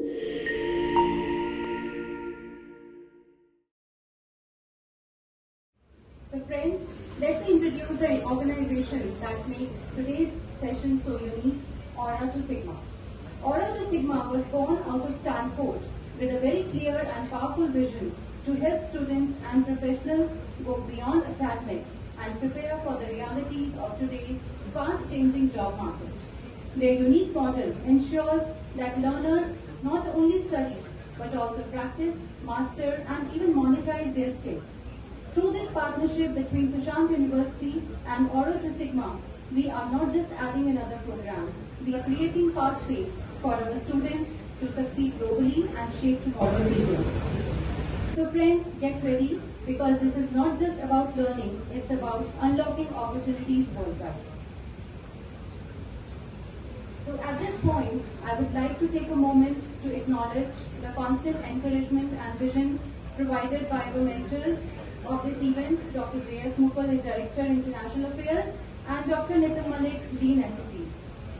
So friends, let me introduce the organization that makes today's session so unique, Auro to Sigma. Auro to Sigma was born out of Stanford with a very clear and powerful vision to help students and professionals go beyond academics and prepare for the realities of today's fast-changing job market. Their unique model ensures that learners not only study but also practice, master and even monetize their skills. Through this partnership between Sushant University and Auro to Sigma, we are not just adding another program, we are creating pathways for our students to succeed globally and shape tomorrow's leaders. So friends, get ready because this is not just about learning, it's about unlocking opportunities worldwide. So at this point, I would like to take a moment to acknowledge the constant encouragement and vision provided by our mentors of this event, Dr. J.S. Mukul, Director, International Affairs, and Dr. Nitin Malik, Dean, SET.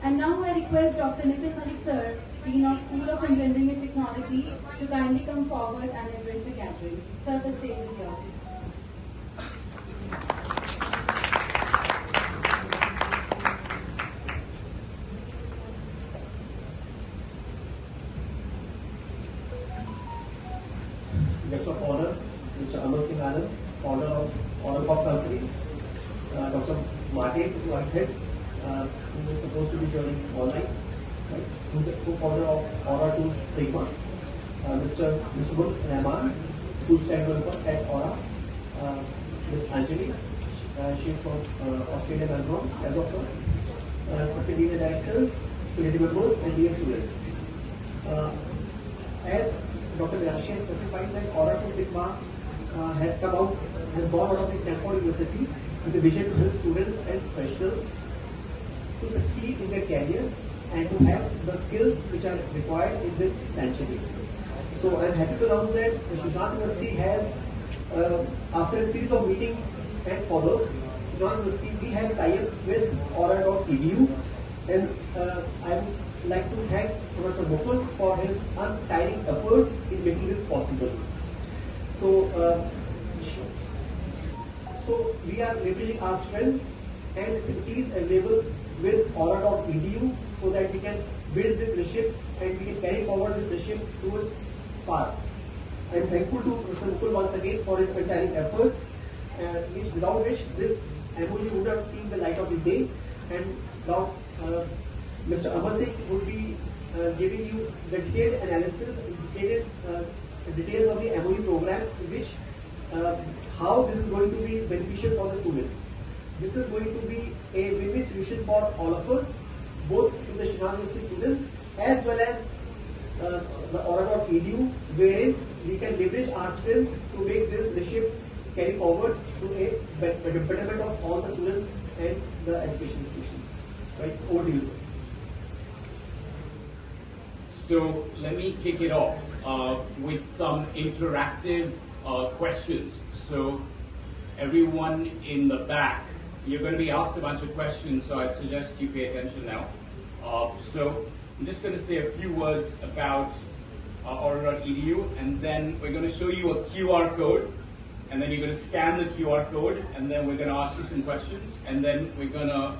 And now I request Dr. Nitin Malik, Sir, Dean of School of Engineering and Technology, to kindly come forward and address the gathering. Sir, the stage is yours. Guest of honor, Mr. Amar Singh Anand, founder of Auro Companies, Dr. Martin Whitehead, who is supposed to be joining online, right? Who is a co-founder of Auro to Sigma, Mr. Musbul Rahman, full-stack developer at Auro, Ms. Anjali, she is from Australian background as of now, respected dean directors, faculty members, and dear students. As Dr. Mirashi has specified that Auro to Sigma has born out of the Stanford University with a vision to help students and professionals to succeed in their career and to have the skills which are required in this century. So I am happy to announce that the Sushant University has, after a series of meetings and follow-ups, Sushant University, we have a tie-up with Auro.edu, and I would like to thank Professor Mukul for his untiring efforts in making this possible. So we are leveraging our strengths and expertise available with Auro.edu so that we can build this leadership and we can carry forward this leadership toward far. I am thankful to Professor Mukul once again for his untiring efforts, without which this MOU would have seen the light of the day, and now Mr. Amar Singh would be giving you the detailed analysis, details of the MOU program, which how this is going to be beneficial for the students. This is going to be a win-win solution for all of us, both to the Sushant University students as well as the Auro.edu, wherein we can leverage our strengths to make this leadership carry forward to a betterment of all the students and the education institutions. Right, so over to you, sir. So let me kick it off with some interactive questions. So everyone in the back, you're going to be asked a bunch of questions, so I'd suggest you pay attention now. So I'm just going to say a few words about Auro.edu, and then we're going to show you a QR code, and then you're going to scan the QR code, and then we're going to ask you some questions, and then we're going to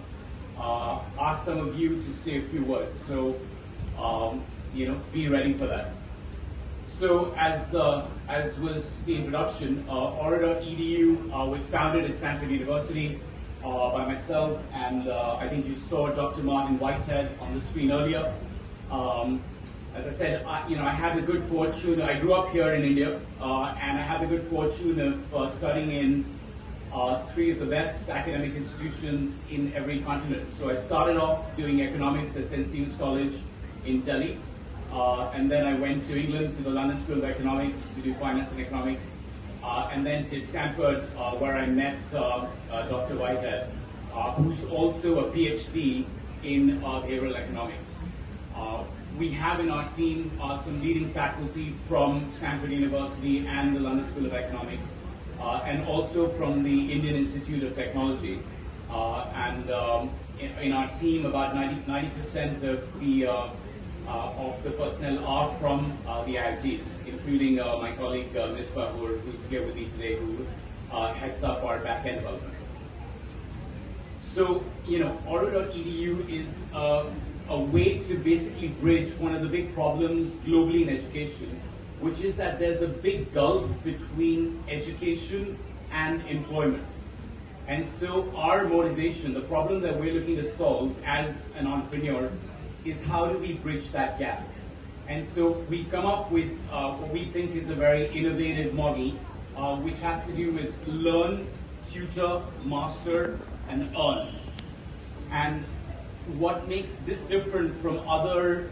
ask some of you to say a few words. So, be ready for that. So, as was the introduction, Auro.edu was founded at Stanford University by myself, and I think you saw Dr. Martin Whitehead on the screen earlier. As I said, I had the good fortune. I grew up here in India, and I had the good fortune of studying in three of the best academic institutions in every continent. So I started off doing economics at St. Stephen's College in Delhi, and then I went to England to the London School of Economics to do finance and economics, and then to Stanford, where I met Dr. Whitehead, who's also a PhD in behavioral economics. We have in our team some leading faculty from Stanford University and the London School of Economics, and also from the Indian Institute of Technology. In our team, about 90% of the of the personnel are from the IITs, including my colleague Misbah, who's here with me today, who heads up our back-end development. So, Auro.edu is a way to basically bridge one of the big problems globally in education, which is that there's a big gulf between education and employment. And so our motivation, the problem that we're looking to solve as an entrepreneur, is how do we bridge that gap? And so we've come up with what we think is a very innovative model, which has to do with learn, tutor, master, and earn. And what makes this different from other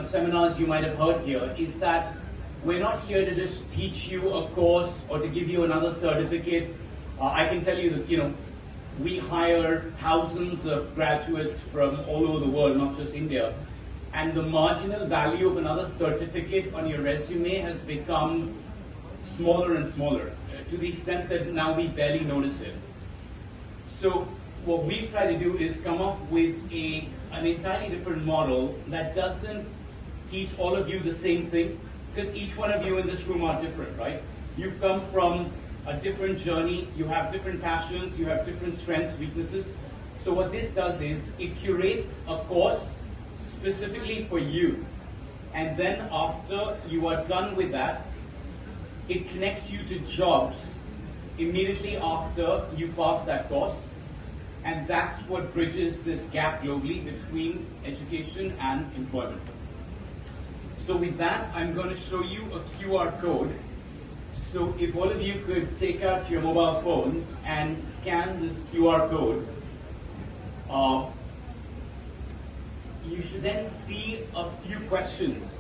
seminars you might have heard here is that we're not here to just teach you a course or to give you another certificate. I can tell you that, we hire thousands of graduates from all over the world, not just India. And the marginal value of another certificate on your resume has become smaller and smaller, to the extent that now we barely notice it. So what we've tried to do is come up with an entirely different model that doesn't teach all of you the same thing, because each one of you in this room are different, right? You've come from a different journey, you have different passions, you have different strengths, weaknesses. So what this does is it curates a course specifically for you. And then after you are done with that, it connects you to jobs immediately after you pass that course. And that's what bridges this gap globally between education and employment. So with that, I'm going to show you a QR code. So if all of you could take out your mobile phones and scan this QR code, you should then see a few questions.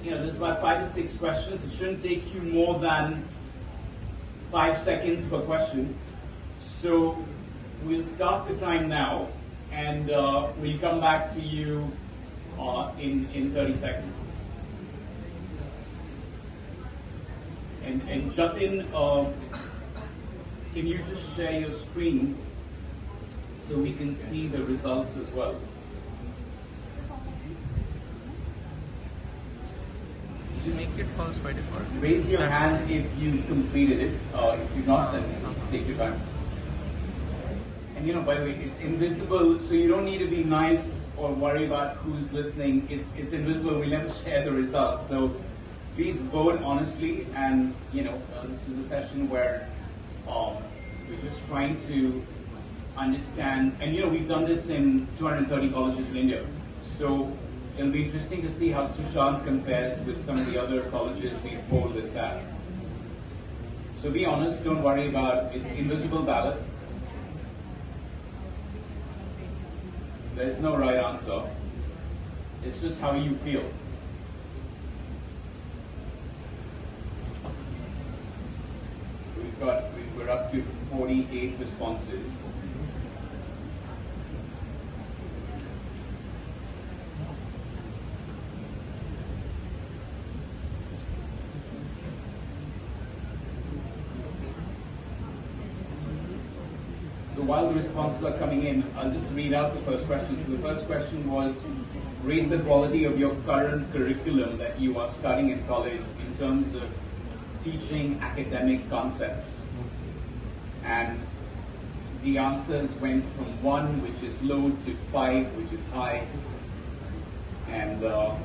There's about 5 to 6 questions. It shouldn't take you more than 5 seconds per question. So we'll start the time now, and we'll come back to you in 30 seconds. And Jatin, can you just share your screen so we can see the results as well? Just make it false by default. Raise your hand if you completed it. If you're not, then just take your time. And by the way, it's invisible, so you don't need to be nice or worry about who's listening. It's invisible. We never share the results. So please vote honestly, and this is a session where we're just trying to understand, and we've done this in 230 colleges in India, so it'll be interesting to see how Sushant compares with some of the other colleges we've polled this at. So be honest, don't worry about it's invisible ballot. There's no right answer. It's just how you feel. We're up to 48 responses. So while the responses are coming in, I'll just read out the first question. So the first question was, rate the quality of your current curriculum that you are studying in college in terms of teaching academic concepts. And the answers went from 1, which is low, to 5, which is high. And we'll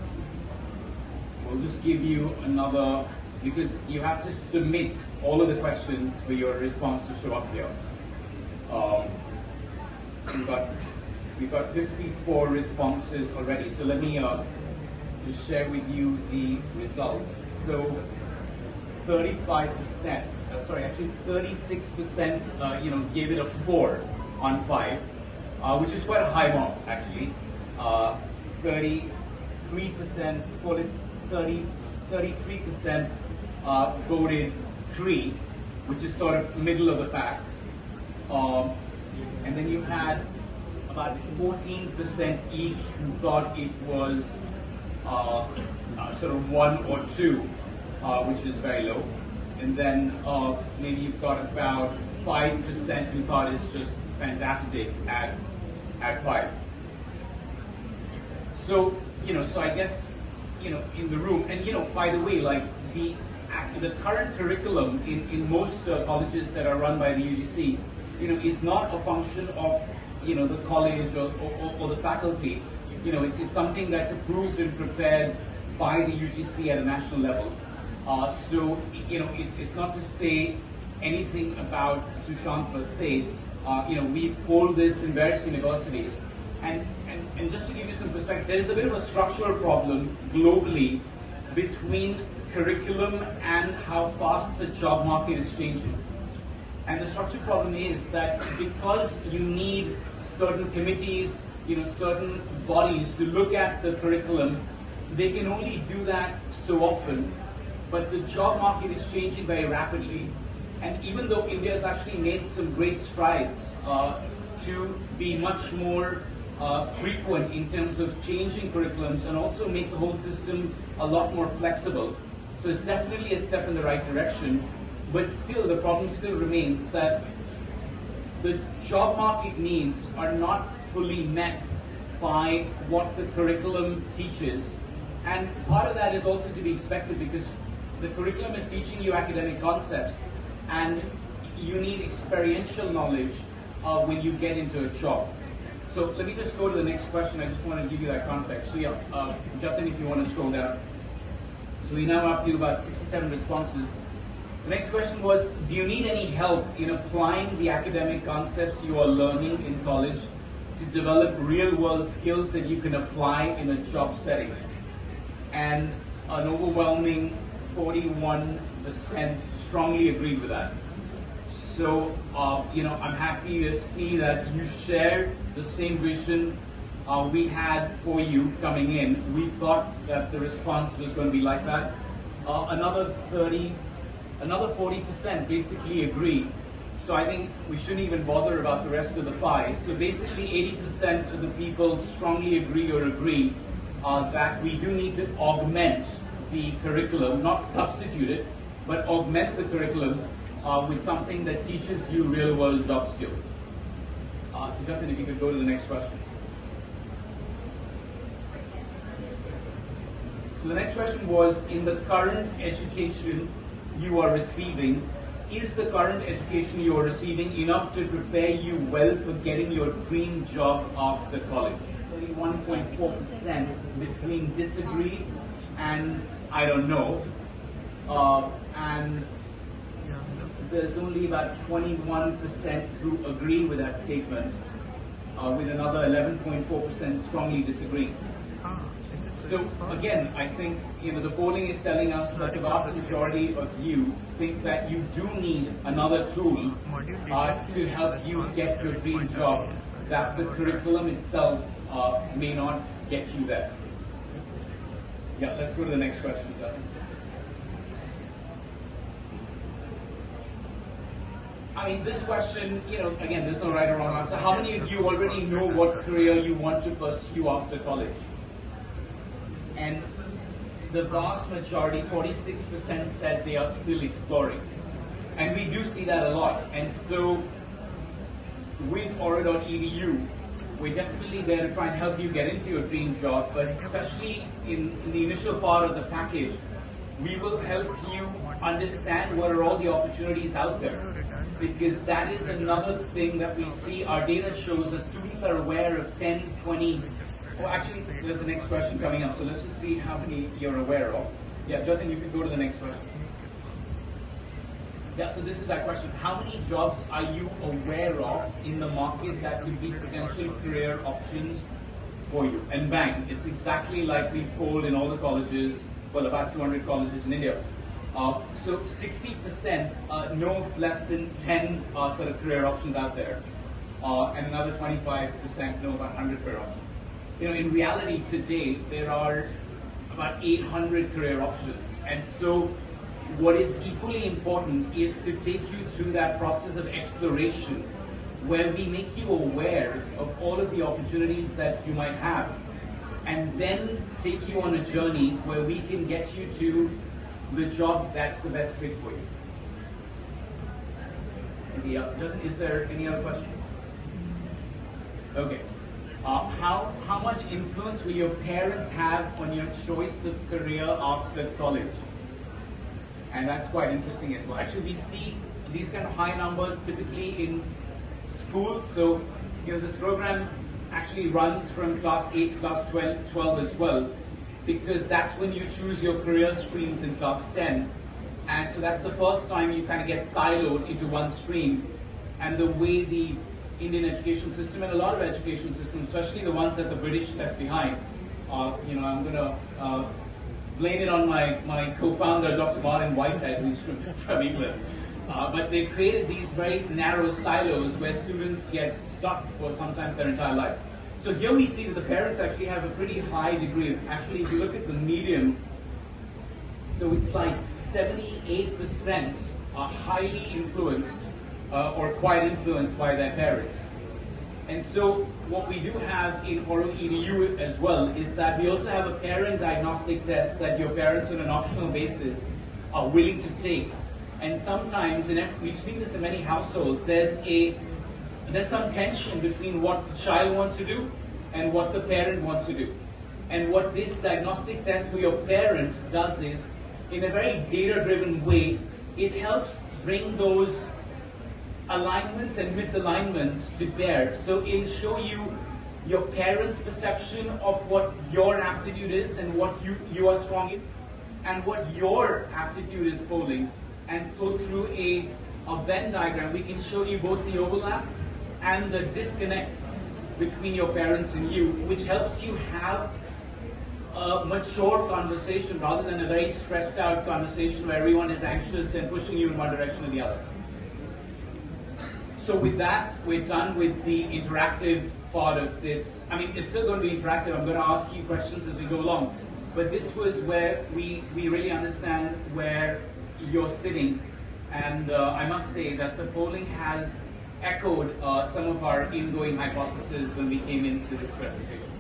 just give you another, because you have to submit all of the questions for your response to show up here. We've got 54 responses already. So let me just share with you the results. So 35%, actually 36%, gave it a 4 on 5, which is quite a high mark, actually. 33%, call it 33% voted 3, which is sort of middle of the pack. And then you had about 14% each who thought it was sort of 1 or 2, which is very low. And then maybe you've got about 5% who thought it's just fantastic at 5. So so I guess, in the room, and by the way, like the current curriculum in most colleges that are run by the UGC, is not a function of, the college or the faculty. It's something that's approved and prepared by the UGC at a national level. So, it's not to say anything about Sushant per se. We've polled this in various universities. And just to give you some perspective, there is a bit of a structural problem globally between curriculum and how fast the job market is changing. And the structural problem is that because you need certain committees, certain bodies to look at the curriculum, they can only do that so often. But the job market is changing very rapidly. And even though India has actually made some great strides to be much more frequent in terms of changing curriculums and also make the whole system a lot more flexible. So it's definitely a step in the right direction, but still the problem still remains that the job market needs are not fully met by what the curriculum teaches. And part of that is also to be expected because the curriculum is teaching you academic concepts and you need experiential knowledge when you get into a job. So let me just go to the next question. I just want to give you that context. So yeah, Jatin, if you want to scroll down. So we're now up to about 67 responses. The next question was, do you need any help in applying the academic concepts you are learning in college to develop real-world skills that you can apply in a job setting? And an overwhelming 41% strongly agreed with that. So, I'm happy to see that you share the same vision we had for you coming in. We thought that the response was going to be like that. Another 40% basically agree. So I think we shouldn't even bother about the rest of the pie. So basically 80% of the people strongly agree or agree that we do need to augment the curriculum, not substitute it, but augment the curriculum with something that teaches you real-world job skills. So Jatin, if you could go to the next question. So the next question was, in the current education you are receiving, is the current education you are receiving enough to prepare you well for getting your dream job after college? 31.4% between disagree and I don't know. And there's only about 21% who agree with that statement, with another 11.4% strongly disagreeing. So again, I think the polling is telling us that the vast majority of you think that you do need another tool to help you get your dream job, that the curriculum itself may not get you there. Yeah, let's go to the next question. I mean, this question, again, there's no right or wrong answer. How many of you already know what career you want to pursue after college? And the vast majority, 46%, said they are still exploring. And we do see that a lot. And so, with Auro.edu, we're definitely there to try and help you get into your dream job, but especially in the initial part of the package, we will help you understand what are all the opportunities out there. Because that is another thing that we see. Our data shows that students are aware of 10, 20, well, actually, there's the next question coming up, so let's just see how many you're aware of. Yeah, Jatin, you can go to the next question. Yeah, so this is that question. How many jobs are you aware of in the market that could be potential career options for you? And bang, it's exactly like we polled in all the colleges, well, about 200 colleges in India. So 60% know of less than 10 sort of career options out there, and another 25% know about 100 career options. In reality today, there are about 800 career options. And so what is equally important is to take you through that process of exploration where we make you aware of all of the opportunities that you might have, and then take you on a journey where we can get you to the job that's the best fit for you. Is there any other questions? Okay. how much influence will your parents have on your choice of career after college? And that's quite interesting as well. Actually, we see these kind of high numbers typically in school. So, this program actually runs from class 8 to class 12 as well, because that's when you choose your career streams in class 10. And so that's the first time you kind of get siloed into one stream. And the way the Indian education system and a lot of education systems, especially the ones that the British left behind, I'm going to blame it on my co-founder, Dr. Martin Whitehead, who's from England. But they created these very narrow silos where students get stuck for sometimes their entire life. So here we see that the parents actually have a pretty high degree of, actually if you look at the median, so it's like 78% are highly influenced or quite influenced by their parents. And so what we do have in Auro EDU as well is that we also have a parent diagnostic test that your parents on an optional basis are willing to take. And sometimes, we've seen this in many households, there's some tension between what the child wants to do and what the parent wants to do. And what this diagnostic test for your parent does is, in a very data-driven way, it helps bring those alignments and misalignments to bear. So it'll show you your parents' perception of what your aptitude is and what you are strong in, and what your aptitude is polling. And so through a Venn diagram, we can show you both the overlap and the disconnect between your parents and you, which helps you have a mature conversation rather than a very stressed out conversation where everyone is anxious and pushing you in one direction or the other. So with that, we're done with the interactive part of this. I mean, it's still going to be interactive. I'm going to ask you questions as we go along. But this was where we really understand where you're sitting. And I must say that the polling has echoed some of our ingoing hypotheses when we came into this presentation.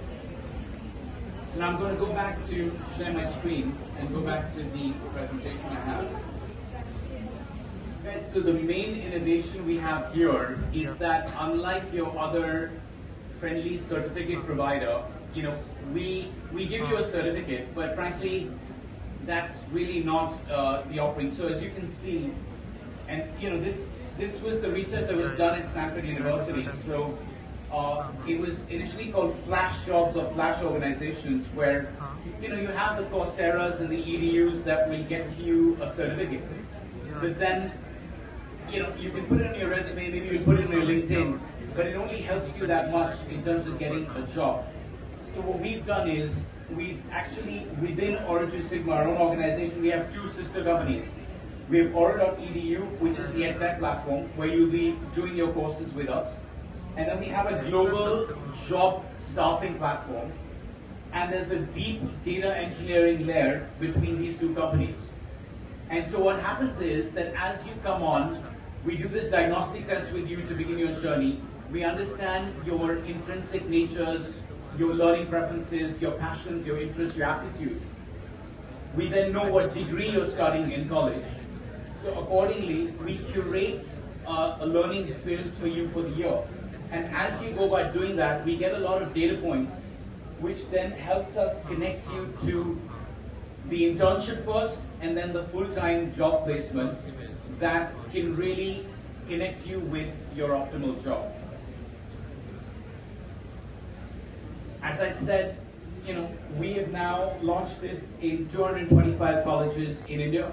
So now I'm going to go back to share my screen and go back to the presentation I have. Okay, so the main innovation we have here is that unlike your other friendly certificate provider, we give you a certificate, but frankly, that's really not the offering. So as you can see, and this was the research that was done at Stanford University. So it was initially called flash jobs or flash organizations, where you have the Coursera's and the EDUs that will get you a certificate, but then you can put it on your resume, maybe you put it on your LinkedIn, but it only helps you that much in terms of getting a job. So what we've done is we've actually, within Auro 2 Sigma, our own organization, we have two sister companies. We have Auro.edu, which is the EdTech platform where you'll be doing your courses with us. And then we have a global job staffing platform. And there's a deep data engineering layer between these two companies. And so what happens is that as you come on, we do this diagnostic test with you to begin your journey. We understand your intrinsic natures, your learning preferences, your passions, your interests, your aptitude. We then know what degree you're studying in college. So accordingly, we curate a learning experience for you for the year. And as you go by doing that, we get a lot of data points, which then helps us connect you to the internship first, and then the full-time job placement that can really connect you with your optimal job. As I said, we have now launched this in 225 colleges in India.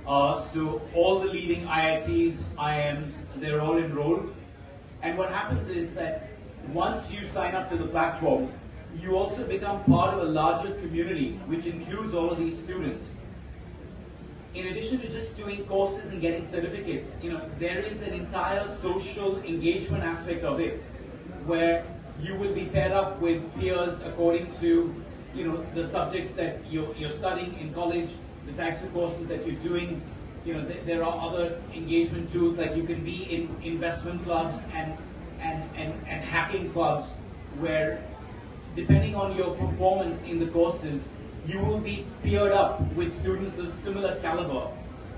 So all the leading IITs, IIMs, they're all enrolled. And what happens is that once you sign up to the platform, you also become part of a larger community, which includes all of these students. In addition to just doing courses and getting certificates, there is an entire social engagement aspect of it, where you will be paired up with peers according to, the subjects that you're studying in college, the types of courses that you're doing. There are other engagement tools, like you can be in investment clubs and hacking clubs, where depending on your performance in the courses, you will be paired up with students of similar caliber.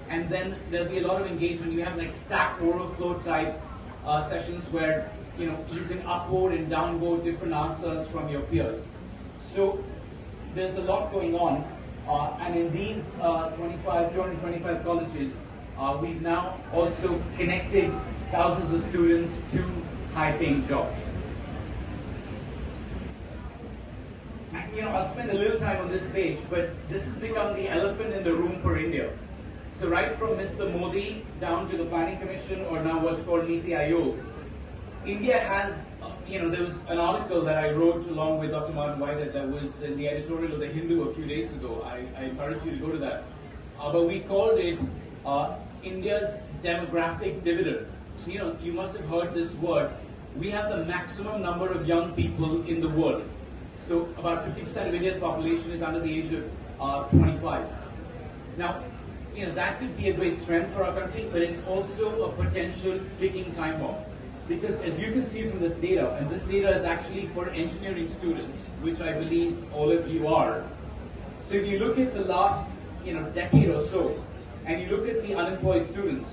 And then there'll be a lot of engagement. You have like Stack Overflow type sessions where you can upvote and downvote different answers from your peers. So there's a lot going on, and in these 225 colleges, we've now also connected thousands of students to high-paying jobs. And, I'll spend a little time on this page, but this has become the elephant in the room for India. So right from Mr. Modi down to the Planning Commission, or now what's called Niti Aayog, India has, there was an article that I wrote along with Dr. Martin Whitehead that was in the editorial of The Hindu a few days ago. I encourage you to go to that. But we called it India's demographic dividend. So, you must have heard this word. We have the maximum number of young people in the world. So about 50% of India's population is under the age of 25. Now, that could be a great strength for our country, but it's also a potential ticking time bomb. Because as you can see from this data, and this data is actually for engineering students, which I believe all of you are. So if you look at the last, decade or so, and you look at the unemployed students,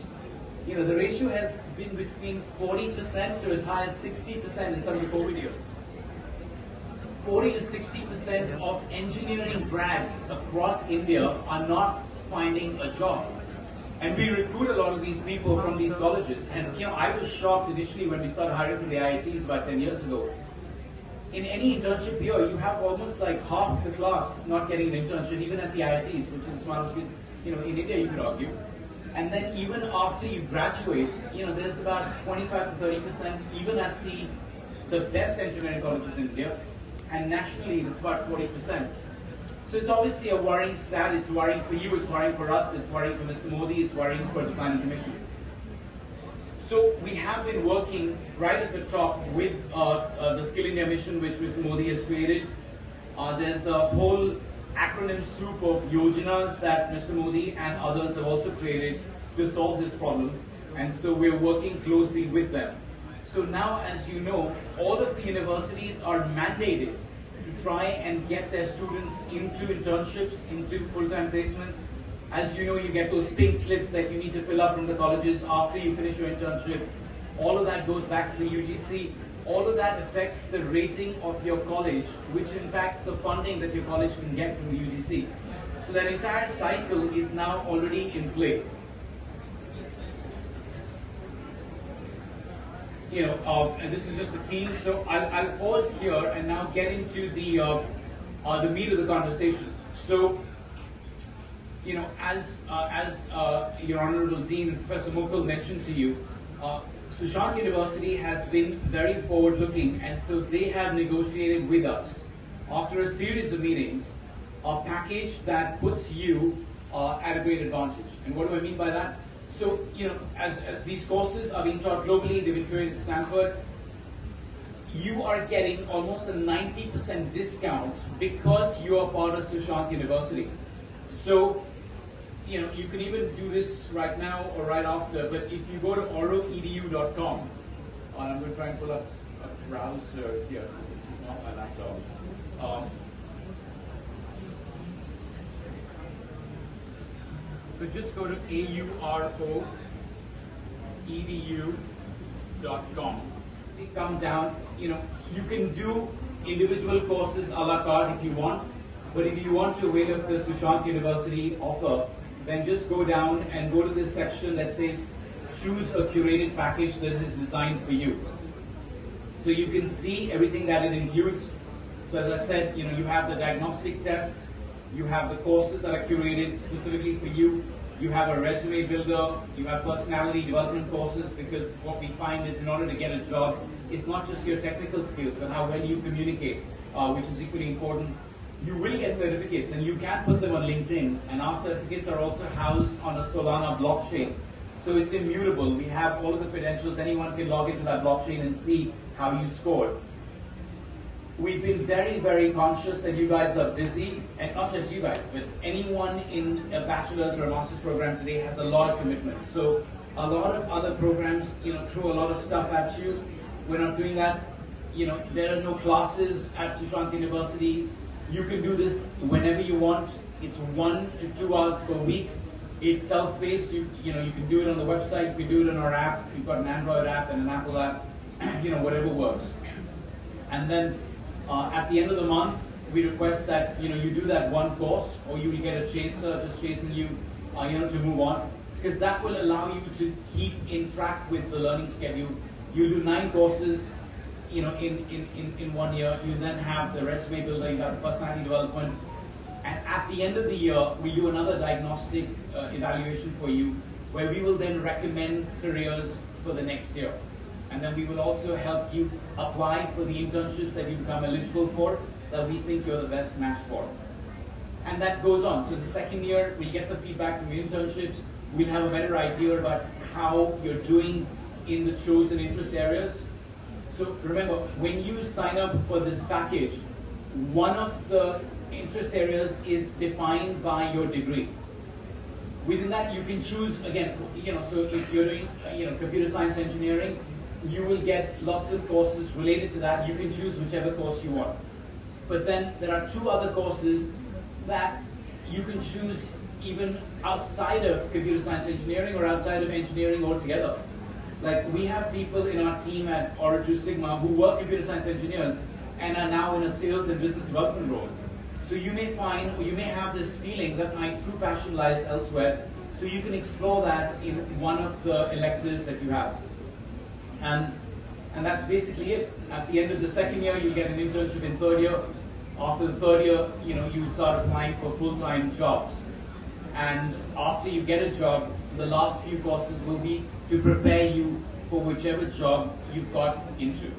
the ratio has been between 40% to as high as 60% in some of the COVID years. 40 to 60% of engineering grads across India are not finding a job. And we recruit a lot of these people from these colleges. And I was shocked initially when we started hiring from the IITs about 10 years ago. In any internship year, you have almost like half the class not getting an internship, even at the IITs, which is smart schools. In India, you could argue. And then even after you graduate, there's about 25 to 30%, even at the best engineering colleges in India. And nationally, it's about 40%. So it's obviously a worrying stat. It's worrying for you, it's worrying for us, it's worrying for Mr. Modi, it's worrying for the Planning Commission. So we have been working right at the top with the Skill India mission, which Mr. Modi has created. There's a whole acronym soup of yojanas that Mr. Modi and others have also created to solve this problem. And so we're working closely with them. So now, as you know, all of the universities are mandated to try and get their students into internships, into full-time placements. As you know, you get those pink slips that you need to fill up from the colleges after you finish your internship. All of that goes back to the UGC. All of that affects the rating of your college, which impacts the funding that your college can get from the UGC. So that entire cycle is now already in play. And this is just a team. So I'll pause here and now get into the meat of the conversation. So, as Your Honorable Dean, Professor Mukul mentioned to you, Sushant University has been very forward-looking, and so they have negotiated with us, after a series of meetings, a package that puts you at a great advantage. And what do I mean by that? So, as these courses are being taught globally, they've been created at Stanford, you are getting almost a 90% discount because you are part of Sushant University. So, you can even do this right now or right after, but if you go to auroedu.com, and I'm going to try and pull up a browser here, this is not my laptop. So just go to auroedu.com. Come down, you can do individual courses a la carte if you want, but if you want to avail of the Sushant University offer, then just go down and go to this section that says choose a curated package that is designed for you. So you can see everything that it includes. So as I said, you have the diagnostic test, you have the courses that are curated specifically for you, you have a resume builder, you have personality development courses, because what we find is in order to get a job, it's not just your technical skills, but how well you communicate, which is equally important. You will get certificates, and you can put them on LinkedIn, and our certificates are also housed on a Solana blockchain. So it's immutable. We have all of the credentials. Anyone can log into that blockchain and see how you scored. We've been very, very conscious that you guys are busy, and not just you guys, but anyone in a bachelor's or a master's program today has a lot of commitment. So a lot of other programs, throw a lot of stuff at you. We're not doing that. There are no classes at Sushant University. You can do this whenever you want. It's 1 to 2 hours per week. It's self-paced. You can do it on the website. You can do it on our app. We've got an Android app and an Apple app. whatever works. And then at the end of the month, we request that you do that one course, or you will get a chaser just chasing you, to move on, because that will allow you to keep in track with the learning schedule. You do 9 courses, in 1 year. You then have the resume builder, you have personality development, and at the end of the year, we do another diagnostic evaluation for you, where we will then recommend careers for the next year. And then we will also help you apply for the internships that you become eligible for, that we think you're the best match for. And that goes on. So the second year, we get the feedback from your internships. We'll have a better idea about how you're doing in the chosen interest areas. So remember, when you sign up for this package, one of the interest areas is defined by your degree. Within that, you can choose, again, so if you're doing, computer science engineering, you will get lots of courses related to that. You can choose whichever course you want. But then there are 2 other courses that you can choose even outside of computer science engineering or outside of engineering altogether. Like, we have people in our team at Auro Sigma who were computer science engineers and are now in a sales and business development role. So you may find, or you may have this feeling that my true passion lies elsewhere, so you can explore that in one of the electives that you have. And that's basically it. At the end of the second year, you get an internship in third year. After the third year, you start applying for full-time jobs. And after you get a job, the last few courses will be to prepare you for whichever job you've got into.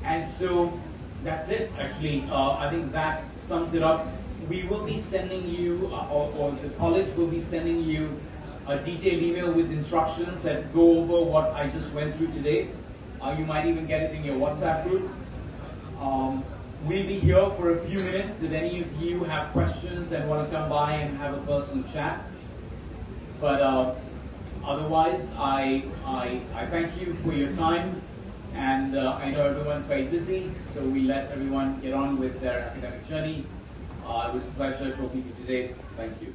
And so that's it, actually. I think that sums it up. We will be sending you, or the college will be sending you, a detailed email with instructions that go over what I just went through today. You might even get it in your WhatsApp group. We'll be here for a few minutes if any of you have questions and want to come by and have a personal chat. But otherwise, I thank you for your time. And I know everyone's very busy, so we let everyone get on with their academic journey. It was a pleasure talking to you today. Thank you.